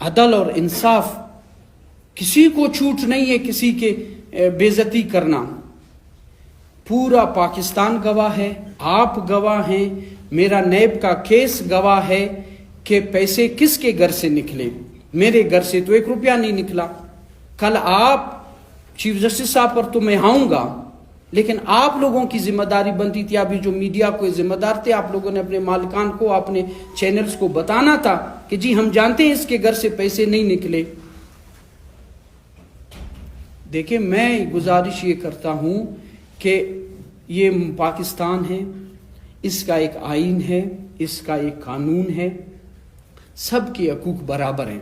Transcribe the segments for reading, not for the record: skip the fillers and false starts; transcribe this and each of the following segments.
عدل اور انصاف، کسی کو چھوٹ نہیں ہے کسی کے بے عزتی کرنا. پورا پاکستان گواہ ہے، آپ گواہ ہیں، میرا نیب کا کیس گواہ ہے کہ پیسے کس کے گھر سے نکلے. میرے گھر سے تو 1 روپیہ نہیں نکلا. کل آپ چیف جسٹس صاحب پر تو میں آؤں گا، لیکن آپ لوگوں کی ذمہ داری بنتی تھی، ابھی جو میڈیا کو ذمہ دار تھے، آپ لوگوں نے اپنے مالکان کو، اپنے چینلز کو بتانا تھا کہ جی ہم جانتے ہیں اس کے گھر سے پیسے نہیں نکلے. دیکھیں، میں گزارش یہ کرتا ہوں کہ یہ پاکستان ہے، اس کا ایک آئین ہے، اس کا ایک قانون ہے، سب کے حقوق برابر ہیں،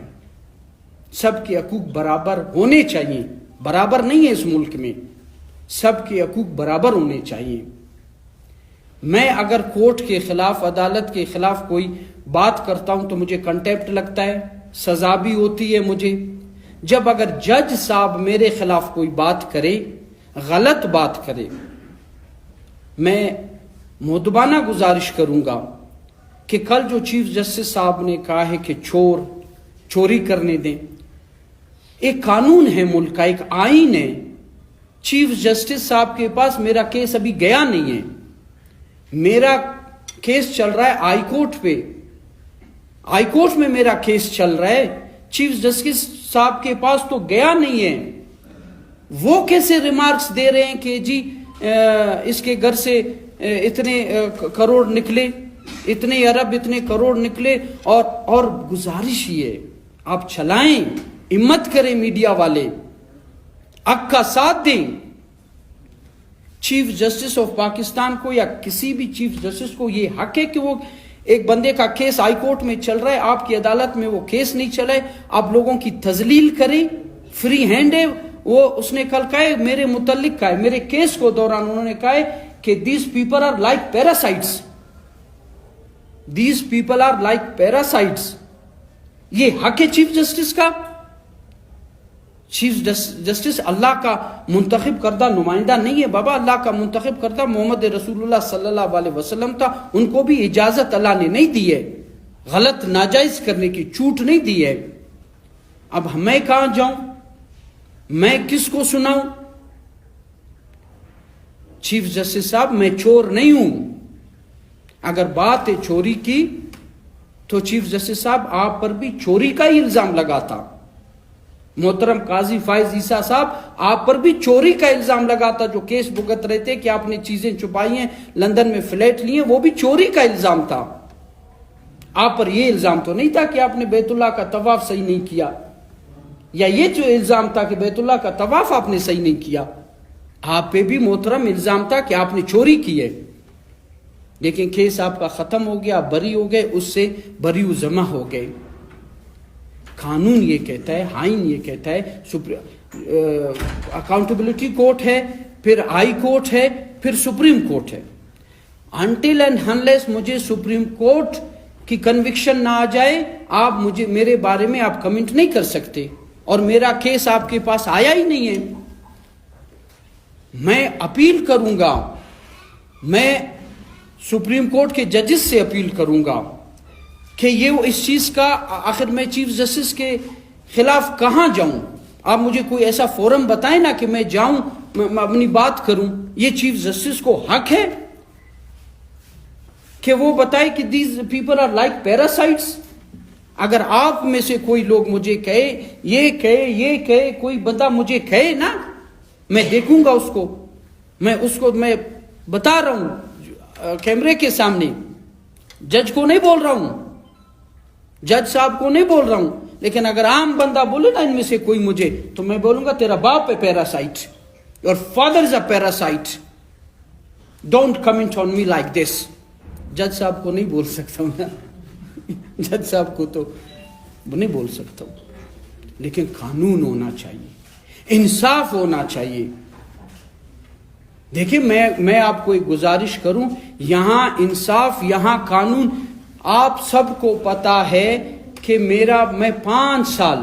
سب کے حقوق برابر ہونے چاہیے. برابر نہیں ہے اس ملک میں، سب کے حقوق برابر ہونے چاہیے. میں اگر کورٹ کے خلاف، عدالت کے خلاف کوئی بات کرتا ہوں تو مجھے کنٹیمپٹ لگتا ہے، سزا بھی ہوتی ہے مجھے. جب اگر جج صاحب میرے خلاف کوئی بات کرے، غلط بات کرے، میں مؤدبانہ گزارش کروں گا کہ کل جو چیف جسٹس صاحب نے کہا ہے کہ چوری کرنے دیں، ایک قانون ہے ملک کا، ایک آئین ہے. چیف جسٹس صاحب کے پاس میرا کیس ابھی گیا نہیں ہے، میرا کیس چل رہا ہے ہائی کورٹ پہ، ہائی کورٹ میں میرا کیس چل رہا ہے. چیف جسٹس صاحب کے پاس تو گیا نہیں ہے. وہ کیسے ریمارکس دے رہے ہیں کہ جی اس کے گھر سے اتنے کروڑ نکلے، اتنے ارب، اتنے کروڑ نکلے. اور گزارش یہ ہے، آپ چلائیں، ہمت کریں میڈیا والے، حق کا ساتھ دیں. چیف جسٹس آف پاکستان کو یا کسی بھی چیف جسٹس کو یہ حق ہے کہ وہ ایک بندے کا کیس ہائی کورٹ میں چل رہا ہے، آپ کی عدالت میں وہ کیس نہیں چلے، آپ لوگوں کی تذلیل کریں. فری ہینڈ ہے وہ. اس نے کل کہا ہے میرے متعلق، کہا ہے میرے کیس کو دوران انہوں نے کہا ہے کہ these people are like parasites, these people are like parasites. یہ حق ہے چیف جسٹس کا. چیف جسٹس اللہ کا منتخب کردہ نمائندہ نہیں ہے بابا، اللہ کا منتخب کردہ محمد رسول اللہ صلی اللہ علیہ وسلم تھا. ان کو بھی اجازت اللہ نے نہیں دی ہے غلط ناجائز کرنے کی، چھوٹ نہیں دی ہے. اب میں کہاں جاؤں، میں کس کو سناؤں؟ چیف جسٹس صاحب، میں چور نہیں ہوں. اگر بات ہے چوری کی تو چیف جسٹس صاحب آپ پر بھی چوری کا ہی الزام لگا تھا. محترم قاضی فائز عیسیٰ صاحب، آپ پر بھی چوری کا الزام لگا تھا. جو کیس بھگت رہے تھے کہ آپ نے چیزیں چھپائی ہیں، لندن میں فلیٹ لی ہیں، وہ بھی چوری کا الزام تھا. آپ پر یہ الزام تو نہیں تھا کہ آپ نے بیت اللہ کا طواف صحیح نہیں کیا، یا یہ جو الزام تھا کہ بیت اللہ کا طواف آپ نے صحیح نہیں کیا. آپ پہ بھی محترم الزام تھا کہ آپ نے چوری کی ہے. لیکن کیس آپ کا ختم ہو گیا، بری ہو گئے، اس سے بری و ذمہ ہو گئے. قانون یہ کہتا ہے، آئین یہ کہتا ہے، اکاؤنٹیبلٹی کورٹ ہے، پھر ہائی کورٹ ہے، پھر سپریم کورٹ ہے. انٹل اینڈ انلیس مجھے سپریم کورٹ کی کنوکشن نہ آ جائے، آپ میرے بارے میں آپ کمنٹ نہیں کر سکتے. اور میرا کیس آپ کے پاس آیا ہی نہیں ہے. میں اپیل کروں گا، میں سپریم کورٹ کے ججز سے اپیل کروں گا کہ یہ اس چیز کا، آخر میں چیف جسٹس کے خلاف کہاں جاؤں؟ آپ مجھے کوئی ایسا فورم بتائیں نا کہ میں جاؤں، میں اپنی بات کروں. یہ چیف جسٹس کو حق ہے کہ وہ بتائے کہ these people are like parasites. اگر آپ میں سے کوئی لوگ مجھے یہ کہے، کوئی بندہ مجھے کہے نا، میں دیکھوں گا اس کو. میں بتا رہا ہوں کیمرے کے سامنے، جج کو نہیں بول رہا ہوں، جج صاحب کو نہیں بول رہا ہوں. لیکن اگر عام بندہ بولے نا ان میں سے کوئی مجھے، تو میں بولوں گا تیرا باپ ہے parasite, your father is a parasite, don't comment on me like this. جج صاحب کو نہیں بول سکتا ہوں نا، جج صاحب کو تو نہیں بول سکتا ہوں. لیکن قانون ہونا چاہیے، انصاف ہونا چاہیے. دیکھیں، میں آپ کو ایک گزارش کروں، یہاں انصاف، یہاں قانون. آپ سب کو پتا ہے کہ میں 5 سال،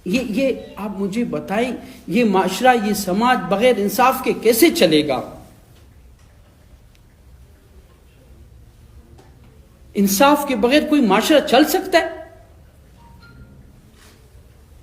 یہ آپ مجھے بتائیں، یہ معاشرہ، یہ سماج بغیر انصاف کے کیسے چلے گا؟ انصاف کے بغیر کوئی معاشرہ چل سکتا ہے؟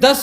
10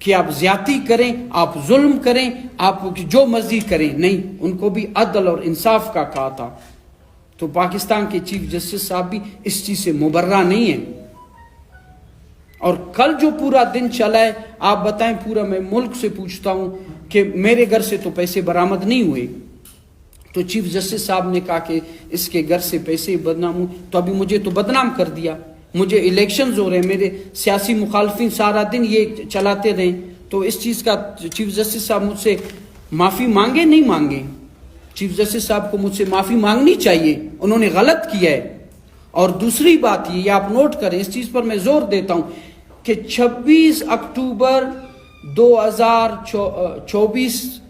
کہ آپ زیادتی کریں, آپ ظلم کریں, آپ جو مرضی کریں. نہیں, ان کو بھی عدل اور انصاف کا کہا تھا. تو پاکستان کے چیف جسٹس صاحب بھی اس چیز سے مبرہ نہیں ہیں. اور کل جو پورا دن چلا ہے, آپ بتائیں, پورا میں ملک سے پوچھتا ہوں کہ میرے گھر سے تو پیسے برآمد نہیں ہوئے, تو چیف جسٹس صاحب نے کہا کہ اس کے گھر سے پیسے بدنام ہوئے, تو ابھی مجھے تو بدنام کر دیا. مجھے الیکشنز ہو رہے ہیں, میرے سیاسی مخالفین سارا دن یہ چلاتے رہیں, تو اس چیز کا چیف جسٹس صاحب مجھ سے معافی مانگے نہیں مانگے؟ چیف جسٹس صاحب کو مجھ سے معافی مانگنی چاہیے, انہوں نے غلط کیا ہے. اور دوسری بات یہ آپ نوٹ کریں, اس چیز پر میں زور دیتا ہوں کہ 26 اکتوبر 2024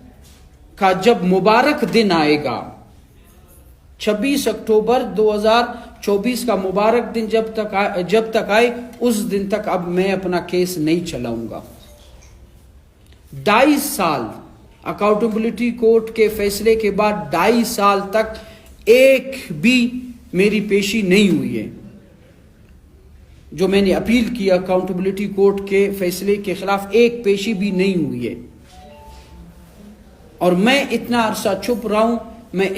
کا جب مبارک دن آئے گا, 26 اکتوبر 2024 کا مبارک دن جب تک آئے, اس دن تک اب میں اپنا کیس نہیں چلاؤں گا. 2.5 سال اکاؤنٹیبلٹی کورٹ کے فیصلے کے بعد 2.5 سال تک ایک بھی میری پیشی نہیں ہوئی ہے. جو میں نے اپیل کیا اکاؤنٹیبلٹی کورٹ کے فیصلے کے خلاف, ایک پیشی بھی نہیں ہوئی ہے. اور میں اتنا عرصہ چھپ رہا ہوں, میں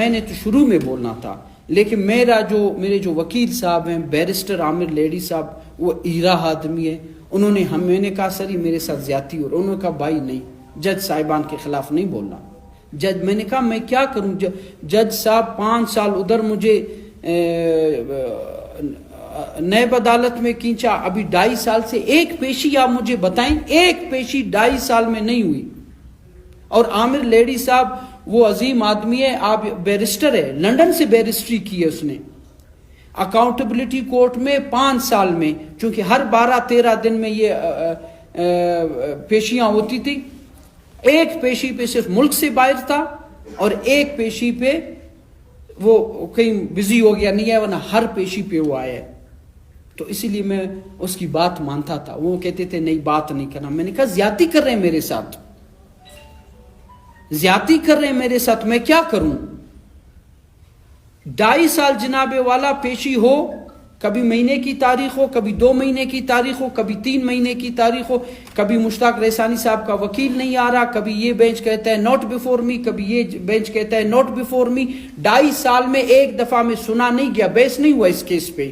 نے تو شروع میں بولنا تھا, لیکن میرے جو وکیل صاحب ہیں بیرسٹر عامر لیڈی صاحب, وہ ایرا آدمی ہے. انہوں نے میں نے کہا سر یہ میرے ساتھ زیادتی ہو, انہوں نے کہا بھائی نہیں, جج صاحبان کے خلاف نہیں بولنا. میں نے کہا میں کیا کروں, جج صاحب 5 سال ادھر مجھے نیب عدالت میں کھینچا, ابھی 2.5 سال سے ایک پیشی آپ مجھے بتائیں, ایک پیشی 2.5 سال میں نہیں ہوئی. اور عامر لیڈی صاحب وہ عظیم آدمی ہے, آپ بیرسٹر ہے, لندن سے بیرسٹری کی ہے اس نے. اکاؤنٹیبلٹی کورٹ میں 5 سال میں, چونکہ ہر 12-13 دن میں یہ پیشیاں ہوتی تھی, ایک پیشی پہ صرف ملک سے باہر تھا, اور ایک پیشی پہ وہ کہیں بزی ہو گیا نہیں ہے, ورنہ ہر پیشی پہ وہ آیا ہے. تو اسی لیے میں اس کی بات مانتا تھا. وہ کہتے تھے نہیں بات نہیں کرنا. میں نے کہا زیادتی کر رہے ہیں میرے ساتھ, زیادتی کر رہے ہیں میرے ساتھ, میں کیا کروں. 2.5 سال جناب والا پیشی ہو, کبھی مہینے کی تاریخ ہو, کبھی 2 مہینے کی تاریخ ہو, کبھی 3 مہینے کی تاریخ ہو, کبھی مشتاق ریسانی صاحب کا وکیل نہیں آ رہا, کبھی یہ بینچ کہتا ہے نوٹ بیفور می, کبھی یہ بینچ کہتا ہے نوٹ بیفور می. 2.5 سال میں ایک دفعہ میں سنا نہیں گیا, بحث نہیں ہوا اس کیس پہ.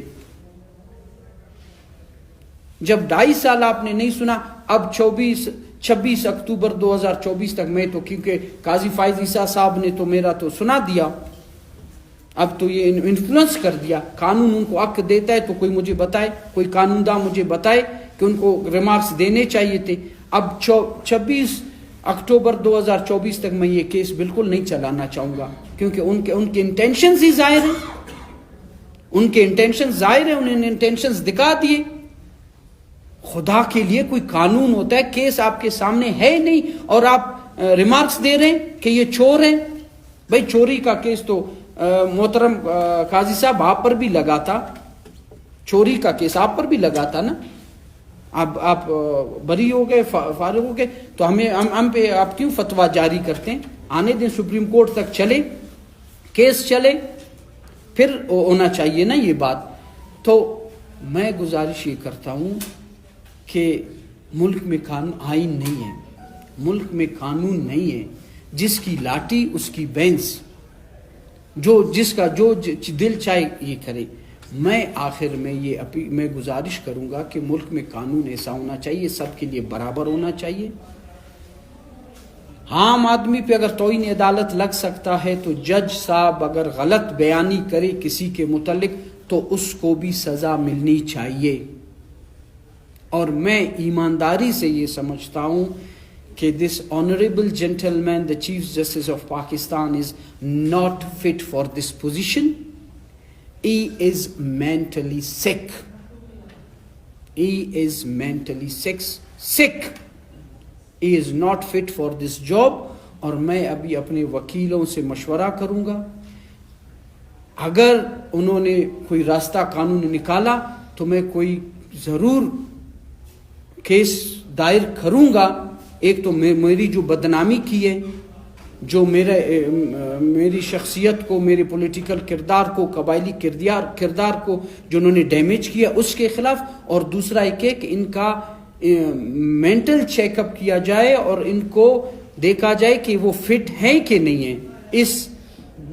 جب 2.5 سال آپ نے نہیں سنا, اب 26 اکتوبر 2024 تک میں تو, کیونکہ قاضی فائز عیسیٰ صاحب نے تو میرا تو سنا دیا, اب تو یہ انفلوئنس کر دیا. قانون ان کو حق دیتا ہے تو کوئی مجھے بتائے, کوئی قانون داں مجھے بتائے کہ ان کو ریمارکس دینے چاہیے تھے. اب 26 اکتوبر 2024 تک میں یہ کیس بالکل نہیں چلانا چاہوں گا, کیونکہ ان کے انٹینشنز ہی ظاہر ہیں, ان کے انٹینشنز ظاہر ہیں, انہوں نے انٹینشنز دکھا دیے. خدا کے لیے کوئی قانون ہوتا ہے, کیس آپ کے سامنے ہے نہیں اور آپ ریمارکس دے رہے ہیں کہ یہ چور ہیں. بھائی چوری کا کیس تو محترم قاضی صاحب آپ پر بھی لگا تھا, چوری کا کیس آپ پر بھی لگا تھا نا, آپ بری ہو گئے, فارغ ہو گئے, تو ہم پہ آپ کیوں فتویٰ جاری کرتے ہیں. آنے دیں, سپریم کورٹ تک چلے, کیس چلے, پھر ہونا چاہیے نا یہ بات. تو میں گزارش یہ کرتا ہوں کہ ملک میں قانون آئین نہیں ہے, ملک میں قانون نہیں ہے, جس کی لاٹھی اس کی بینس, جس کا جو دل چاہے یہ کرے. میں آخر میں میں گزارش کروں گا کہ ملک میں قانون ایسا ہونا چاہیے, سب کے لیے برابر ہونا چاہیے. عام آدمی پہ اگر توہین عدالت لگ سکتا ہے, تو جج صاحب اگر غلط بیانی کرے کسی کے متعلق تو اس کو بھی سزا ملنی چاہیے. اور میں ایمانداری سے یہ سمجھتا ہوں کہ this honorable gentleman, the Chief Justice of Pakistan, is not fit for this position. He is mentally sick. He is mentally sick. He is not fit for this job. اور میں ابھی اپنے وکیلوں سے مشورہ کروں گا, اگر انہوں نے کوئی راستہ قانون نکالا تو میں کوئی ضرور کیس دائر کروں گا. ایک تو میری جو بدنامی کی ہے, جو میری شخصیت کو, میرے پولیٹیکل کردار کو, قبائلی کردار کو جو انہوں نے ڈیمیج کیا, اس کے خلاف. اور دوسرا ایک ہے کہ ان کا مینٹل چیک اپ کیا جائے اور ان کو دیکھا جائے کہ وہ فٹ ہیں کہ نہیں ہیں، اس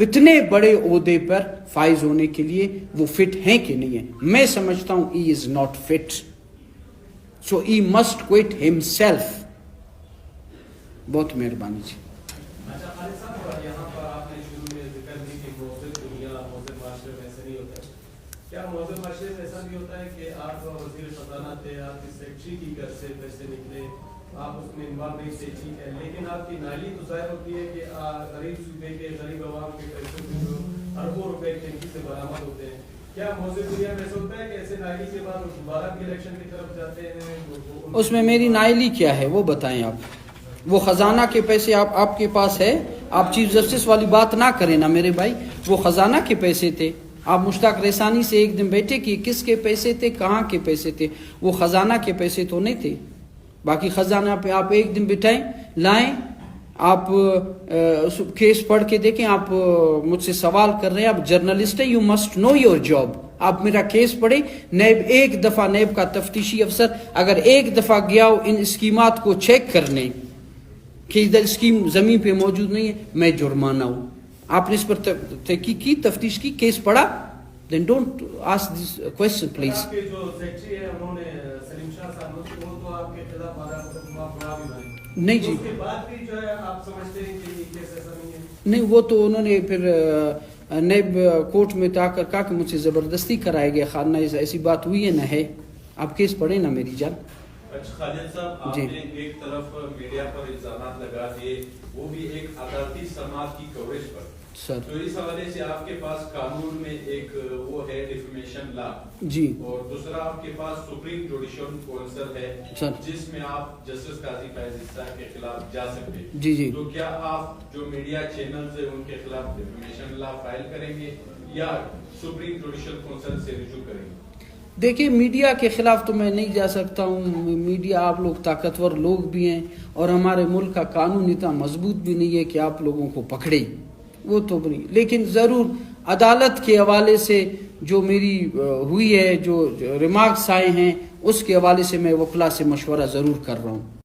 اتنے بڑے عہدے پر فائز ہونے کے لیے وہ فٹ ہیں کہ نہیں ہیں. میں سمجھتا ہوں he is not fit, so he must quit himself. بہت مہربانی جی. اچھا خالد صاحب، یہاں پر آپ نے شروع میں ذکر کی کہ مؤثر دنیا مؤثر معاشرے میں ایسا نہیں ہوتا ہے. کیا مؤثر معاشرے میں ایسا بھی ہوتا ہے کہ آپ وزیر خزانہ تھے، آپ کی سیکٹری کی گھر سے پیسے نکلے، آپ اس میں انوالو نہیں تھے، ٹھیک ہے، لیکن آپ کی نالی تو ظاہر ہوتی ہے کہ غریب صوبے کے غریب عوام کے پیسوں کے جو اربوں روپے ٹینکی سے برآمد ہوتے ہیں، کیا مؤثر دنیا میں ایسا ہوتا ہے کہ ایسے نالی کے بعد دوبارہ بھی الیکشن کی طرف جاتے ہیں؟ اس میں میری نائلی کیا ہے وہ بتائیں آپ. وہ خزانہ کے پیسے آپ کے پاس ہے، آپ چیف جسٹس والی بات نہ کریں نا میرے بھائی. وہ خزانہ کے پیسے تھے. آپ مشتاق ریسانی سے ایک دن بیٹھے کہ کس کے پیسے تھے، کہاں کے پیسے تھے. وہ خزانہ کے پیسے تو نہیں تھے. باقی خزانہ پہ آپ ایک دن بٹھائیں، لائیں، آپ کیس پڑھ کے دیکھیں. آپ مجھ سے سوال کر رہے ہیں، آپ جرنلسٹ ہیں، you must know your job. آپ میرا کیس پڑھیں. نیب ایک دفعہ، نیب کا تفتیشی افسر اگر ایک دفعہ گیا ہو ان اسکیمات کو چیک کرنے کہ ادھر اسکیم زمین پہ موجود نہیں ہے، میں جرمانہ ہوں. آپ نے اس پر تحقیق کی، تفتیش کی، کیس پڑھا، then don't ask this question please. آپ کے جو سیکٹری ہے انہوں نے سلیم شاہ صاحب، وہ تو آپ کے خلاف مقدمہ بھی بنائے نہیں جی، اس کے بعد بھی جو ہے آپ سمجھتے ہیں کہ یہ کیس ایسا نہیں ہے؟ نہیں، وہ تو انہوں نے پھر نیب کورٹ میں آ کر کہا کہ مجھ سے زبردستی کرایا گیا. خانہ ایسی بات ہوئی ہے نہ ہے. آپ کیس پڑھیں نا میری جان. اچھا خالد صاحب، آپ نے ایک طرف میڈیا پر الزامات لگا دیے، وہ بھی ایک عدالتی سماعت کی کوریج پر. سر تو اس حوالے سے آپ کے پاس قانون میں ایک وہ ہے ڈیفیمیشن لا جی، اور دوسرا آپ کے پاس سپریم جوڈیشل کونسل ہے سر جس میں آپ جسٹس قاضی فیض صاحب کے خلاف جا سکتے ہیں. جی جی. تو کیا آپ جو میڈیا چینلز ہیں ان کے خلاف ڈیفیمیشن لا فائل کریں گے یا سپریم جوڈیشل کونسل سے رجوع کریں گے؟ دیکھیں، میڈیا کے خلاف تو میں نہیں جا سکتا ہوں. میڈیا، آپ لوگ طاقتور لوگ بھی ہیں اور ہمارے ملک کا قانون اتنا مضبوط بھی نہیں ہے کہ آپ لوگوں کو پکڑے، وہ تو نہیں. لیکن ضرور عدالت کے حوالے سے جو میری ہوئی ہے، جو ریمارکس آئے ہیں، اس کے حوالے سے میں وکلا سے مشورہ ضرور کر رہا ہوں.